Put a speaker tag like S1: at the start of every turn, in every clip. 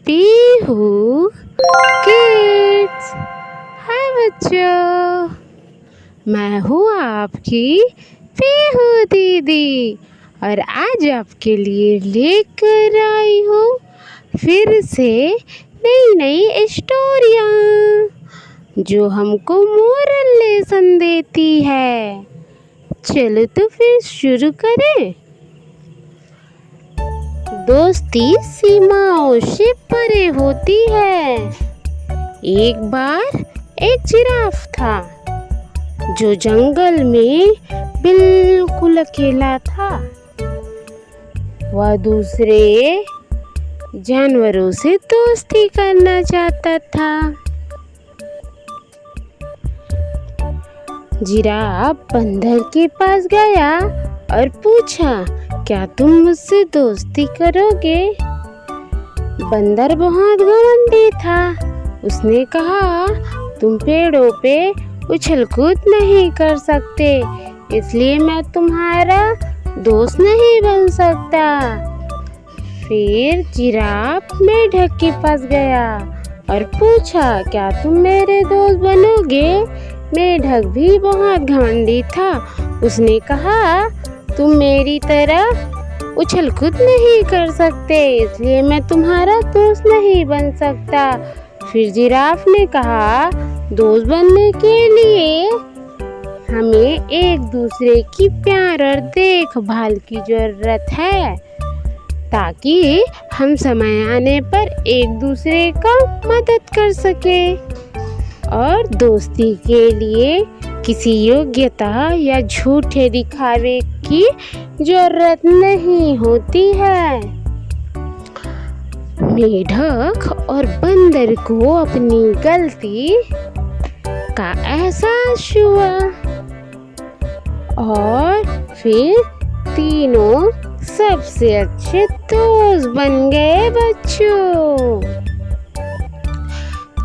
S1: Pihu kids. हाय बच्चों, मैं हूँ आपकी पीहू दीदी और आज आपके लिए लेकर आई हूँ फिर से नई नई स्टोरियाँ जो हमको मोरल लेसन देती है। चलो तो फिर शुरू करें। दोस्ती सीमाओं से परे होती है। एक बार एक जिराफ था जो जंगल में बिल्कुल अकेला था। वह दूसरे जानवरों से दोस्ती करना चाहता था। जिराफ बंदर के पास गया और पूछा, क्या तुम मुझसे दोस्ती करोगे? बंदर बहुत घमंडी था। उसने कहा, तुम पेड़ों पे उछल कूद नहीं कर सकते, इसलिए मैं तुम्हारा दोस्त नहीं बन सकता। फिर जिराफ मेंढक के पास गया और पूछा, क्या तुम मेरे दोस्त बनोगे? मेंढक भी बहुत घमंडी था। उसने कहा, तुम मेरी तरह उछल कूद नहीं कर सकते, इसलिए मैं तुम्हारा दोस्त नहीं बन सकता। फिर जिराफ ने कहा, दोस्त बनने के लिए हमें एक दूसरे की प्यार और देखभाल की जरूरत है, ताकि हम समय आने पर एक दूसरे का मदद कर सके। और दोस्ती के लिए किसी योग्यता या झूठे दिखावे की जरूरत नहीं होती है। मेढक और बंदर को अपनी गलती का एहसास हुआ और फिर तीनों सबसे अच्छे दोस्त बन गए बच्चों।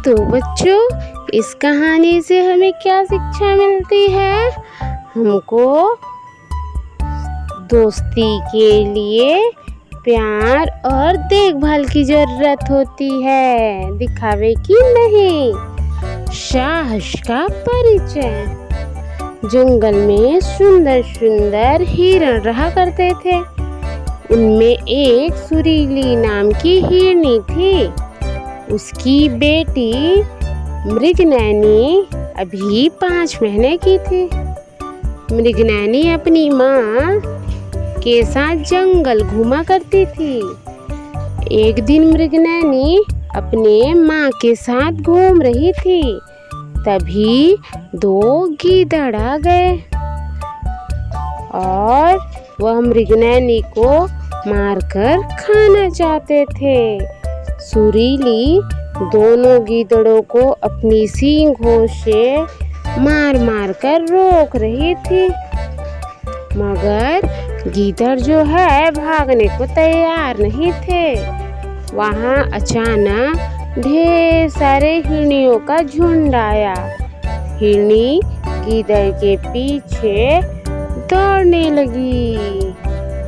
S1: तो बच्चों, इस कहानी से हमें क्या शिक्षा मिलती है? हमको दोस्ती के लिए प्यार और देखभाल की जरूरत होती है, दिखावे की नहीं। साहस का परिचय। जंगल में सुंदर सुंदर हिरण रहा करते थे। उनमें एक सुरीली नाम की हिरनी थी। उसकी बेटी मृगनैनी अभी 5 महीने की थी। मृगनैनी अपनी माँ के साथ जंगल घूमा करती थी। एक दिन मृगनैनी अपने माँ के साथ घूम रही थी, तभी 2 गीदड़ आ गए और वह मृगनैनी को मारकर खाना चाहते थे। सुरीली दोनों गीदड़ों को अपनी सींगों से मार मार कर रोक रही थी, मगर गीदड़ जो है भागने को तैयार नहीं थे। वहाँ अचानक ढेर सारे हिरनियों का झुंड आया। हिरनी गीदड़ के पीछे दौड़ने लगी।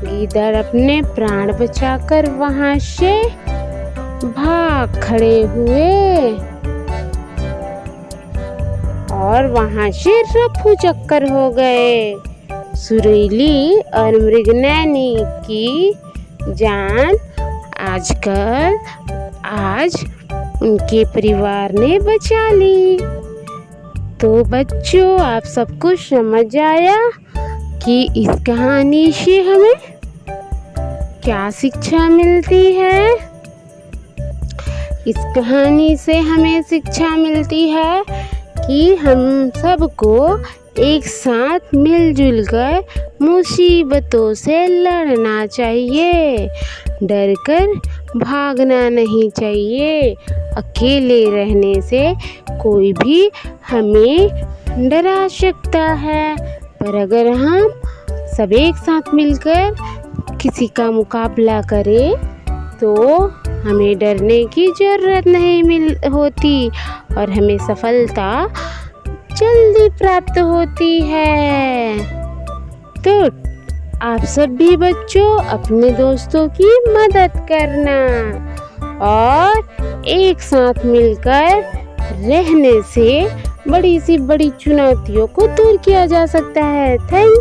S1: गीदड़ अपने प्राण बचाकर वहाँ से भाग खड़े हुए और वहाँ से रफू चक्कर हो गए। सुरीली और मृगनैनी की जान आज उनके परिवार ने बचा ली। तो बच्चों, आप सब कुछ समझ आया कि इस कहानी से हमें क्या शिक्षा मिलती है? इस कहानी से हमें शिक्षा मिलती है कि हम सबको एक साथ मिलजुल कर मुसीबतों से लड़ना चाहिए, डरकर भागना नहीं चाहिए। अकेले रहने से कोई भी हमें डरा सकता है, पर अगर हम सब एक साथ मिलकर किसी का मुकाबला करें तो हमें डरने की जरूरत नहीं होती और हमें सफलता जल्दी प्राप्त होती है। तो आप सब भी बच्चों अपने दोस्तों की मदद करना और एक साथ मिलकर रहने से बड़ी सी बड़ी चुनौतियों को दूर किया जा सकता है। थैंक